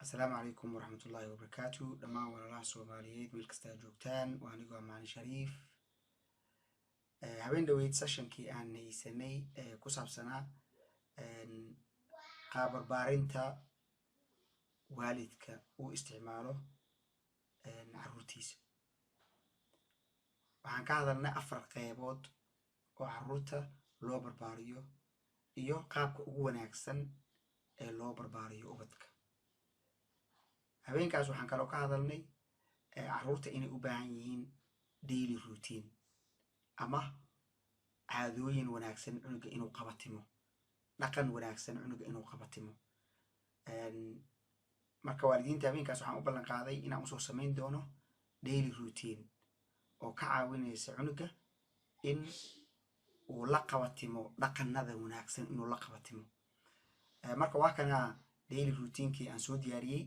السلام عليكم ورحمة الله وبركاته. دمان ولا Soomaaliyeed meel kasta joogtaan waa anigoo Macalin Shariif. Habeen dhaweyd sessionkii aan haysanay ku saabsanaa qaab barbaarinta waalidka uu isticmaalo carruurtiisa. Waxaan ka hadalnay 4 qaybood oo carruurta loo barbaariyo iyo qaabka ugu wanaagsan ee loo barbaariyo ubadka. habeenkaas waxaan kaloo ka hadalnay carruurta inay u baahan yihiin daily routine ama caadooyin wanaagsan cunuga inuu qabatimo, dhaqan wanaagsan cunuga inuu qabatimo. marka waalidiinta habeenkaas waxaan u ballan qaaday inaan usoo samayn doono daily routine oo ka caawinaysa cunuga in uu la qabatimo dhaqanada wanaagsan inuu la qabatimo. marka waa kana daily routine-kii aan soo diyaariyey.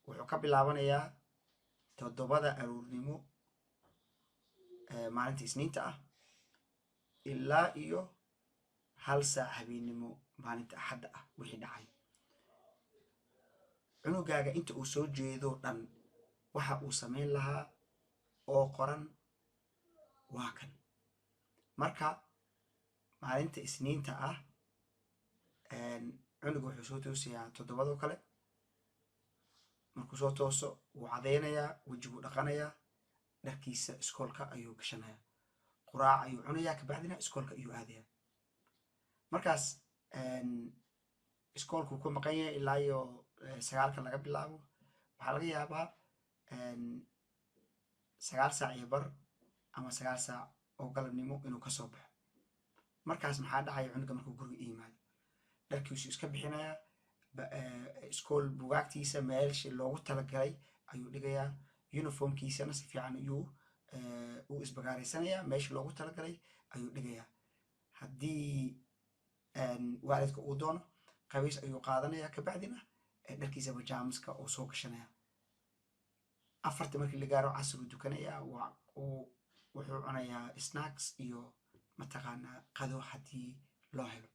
wuxuu ka bilaabanayaa 7 aroornimo maalinta Isniinta ah ilaa iyo 1 saac habeenimo maalinta Axadda ah wixii dhacay. cunugaaga inta uu soo jeedo dhan waxa uu samayn lahaa oo qoran waa kan. marka maalinta Isniinta ah cunuga wuxuu soo toosiyaa 7 kale. markuu soo tooso wuu cadeynayaa, wejiguu dhaqanayaa, dharkiisa iskoolka ayuu gashanayaa, quraac ayuu cunayaa, kabacdina iskoolka ayuu aadayaa. markaas iskoolkuu ku maqan yahay ilaa iyo 9 laga bilaabo. waxaa laga yaabaa 9 saac iyo bar ama 9 saac oo galabnimo inuu kasoo baxo. markaas maxaa dhacaya? cunuga markuu guriga yimaado dharkiisu iska bixinayaa, iskool bugaagtiisa meelshi loogu talagalay ayuu dhigayaa, uniformkiisana si fiican ayuu u isbagaaraysanayaa, meeshii loogu talagalay ayuu dhigayaa. haddii waalidka uu doono qabiis ayuu qaadanayaa, kabacdina dharkiisa bajaamiska uu soo gashanayaa. 4 markii la gaaro casruu dukanayaa, wuxuu cunayaa snacks iyo mataqaanaa qado haddii loo helo.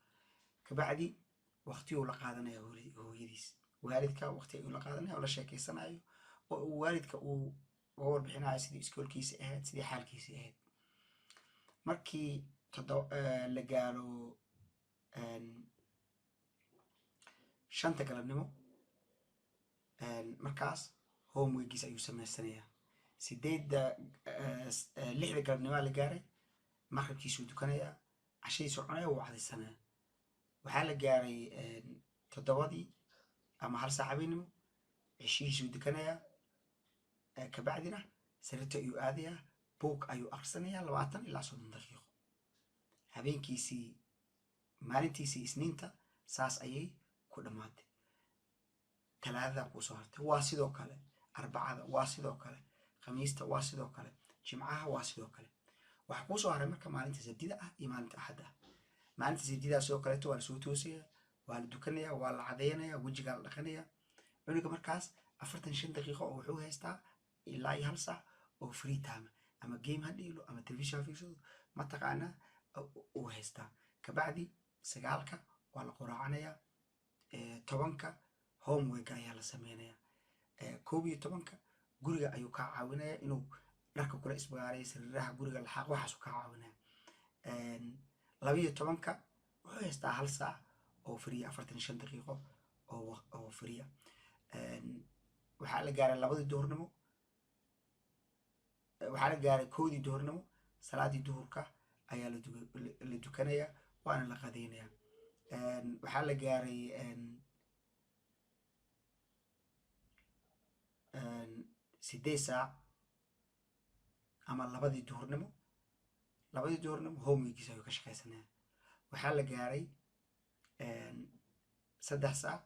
kabacdi waqti uu la qaadanaya hooyadiis, waalidka waqti ayuu la qaadanaya oo la sheekeysanayo oo uu waalidka uu uga warbixinayo sidii iskoolkiisa ahayd, sidii xaalkiisa ahayd. markii la gaaro 5 galabnimo markaas homeworkiisa ayuu samaysanayaa. 6 galabnimo la gaaray, maqribkiisuu dukanayaa, cashadiisuu cunaya, wuu cadaysanayaa. waxaa la gaaray 7 ama 1 saac habeenimo, cishihiisuu dukanayaa, kabacdina sariirta ayuu aadayaa, buug ayuu akhrisanayaa 20 ilaa 30 daqiiqo. habeenkiisii maalintiisii Isniinta saas ayay ku dhammaatay. Talaadada kuu soo hartay waa sidoo kale, Arbacada waa sidoo kale, Khamiista waa sidoo kale, Jimcaha waa sidoo kale. waxaa kuu soo haray marka maalinta Sabtida ah iyo maalinta Axadda ah. maalinta Sabtida sidoo kaleeto waa la soo toosaya, waa la dukanayaa, waa la cadeynayaa, wejigaa la dhaqanayaa. cunuga markaas 45 daqiiqo oo wuxuu haystaa ilaa iyo 1 saac oo free time ama game ha dhiglo ama television fiirsado mataqaanaa uu haystaa. kabacdi 9 waa la quraacanayaa, 10 homework ayaa la sameynayaa, 11 guriga ayuu ka caawinayaa inuu dharka kula isbagaaray, sariiraha guriga laxaaq waxaasuu ka caawinayaa. 12 wuxuu haystaa 1 saac oo free 45 daqiiqo oo free. waxaa la gaaray 2 duhurnimo, waxaa la gaaray 1 duhurnimo, salaadii duhurka ayaa la dukanayaa, waana la qadeynayaa. waxaa la gaaray 8 saac ama 2 duhurnimo, 2 duhurnimo homeworkiisa ayuu ka shaqaysanayaa. waxaa la gaaray 3 saac,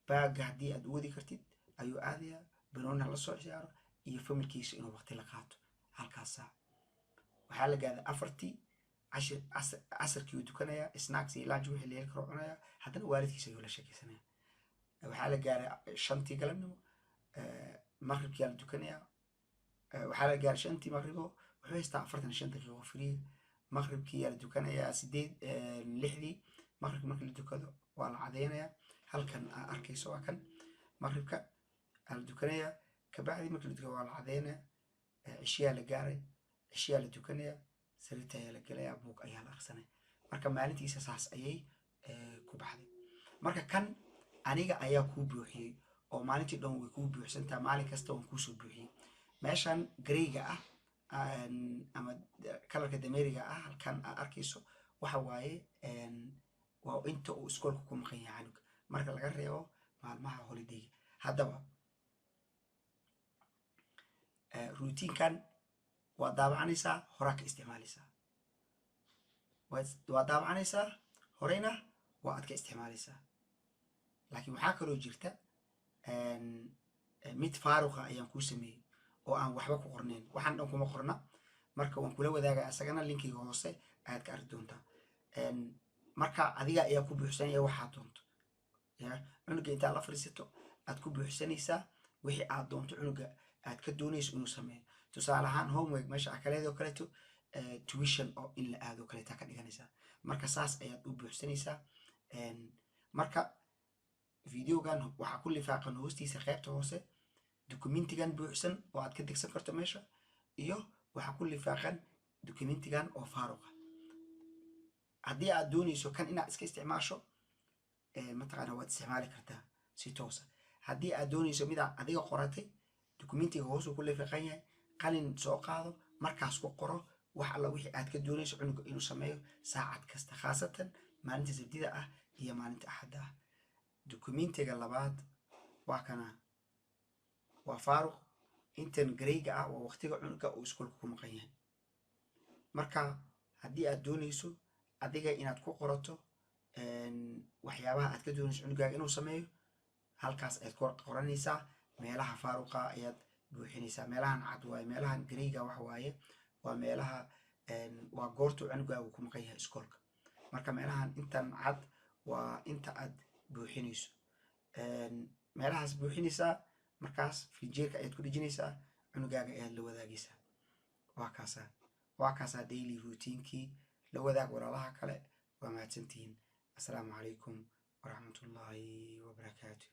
baaga haddii aad wadi kartid ayuu aadayaa, banooni la soo ciyaaro iyo familkiisa inuu waqti la qaato 1 saac. waxaa la gaaray 4 casarkii uu dukanayaa, snacks iyo lunch wixii la heli karo cunayaa, haddana waalidkiisa ayuu la sheekeysanayaa. waxaa la gaaray 5 galabnimo, maqribkii la dukanayaa. waxaa la gaaray 5 maqribo, wuxuu haystaa 45 daqiiqo free. maqribkii la dukanayaa 6 maqribkii markii la dukado waa la cadeynayaa, halkan arkayso waa kan maqribka la tukanaya kabacdi marka la tukado waa la cadeynaya cishiyaa la gaaray cishiyaa la tukanaya sariirta ayaa la gelaya buug ayaa la aqsanaya marka maalintiisa saas ayay ku baxday marka kan aniga ayaa kuu buuxiyey oo maalintii dhan way kuu buuxsantaa maalin kasta waan kuusoo buuxiyey meeshan gareyga ah ama kalarka dameeriga ah halkan aad arkayso waxa waaye waa inta uu iskoolka ku maqan yahay canuga marka laga reebo maalmaha holidayga haddaba routiinkan waa daabacanaysaa horaa ka isticmaalaysaa waa daabacanaysaa horeyna waa aad ka isticmaalaysaa laakiin waxaa kaloo jirta mid faaruqa ayaan kuu sameeyey oo aan waxba ku qornayn waxaan dhan kuma qorna marka waan kula wadaagaya asagana linkiga hoose ayaad ka arki doontaa marka adiga ayaa ku buuxsanaya waxaad doonto cunuga intaad la fadhiisato aad ku buuxsanaysaa wixii aad doonto cunuga aad ka doonayso inuu sameeyo tusaale ahaan homework meesha akaleedoo kaleeto tuition oo in la aado kaleeta ka dhiganaysaa marka saas ayaad u buuxsanaysaa marka videogan waxaa ku lifaaqan hoostiisa qaybta hoose documentigan buuxsan oo aad ka degsan karto meesha iyo waxaa ku lifaaqan documentigan oo faaruqa haddii aad doonayso kan inaad iska isticmaasho mataqaana waad isticmaali kartaa si toosa haddii aad doonayso midaa adiga qoratay documentiga hoosuu ku lifaaqan yahay qalin soo qaado markaas ku qoro wax alla wixii aad ka doonayso cunuga inuu sameeyo saacad kasta khaasatan maalinta sabtida ah iyo maalinta axadda ah documentiga labaad waa kana waa faaruq intan gareyga ah waa waqtiga cunuga uu iskoolka ku maqan yahay marka haddii aad doonayso adiga inaad ku qorato waxyaabaha aad ka doonayso cunugaaga inuu sameeyo halkaas ayaad ku qoranaysaa meelaha faaruqa ayaad buuxinaysaa meelahan cad waaye meelahan gareyga wax waaye waa meelaha waa goortuu cunugaagu ku maqan yahay iskoolka marka meelahan intan cad waa inta aad buuxinayso meelahaas buuxinaysaa markaas filinjeerka ayaad ku dhejinaysaa cunugaaga ayaad la wadaagaysaa waa kaasaa daily routiinkii la wadaag walaalaha kale waa mahadsantihiin assalaamu calaykum waraxmatullaahi wabarakaatu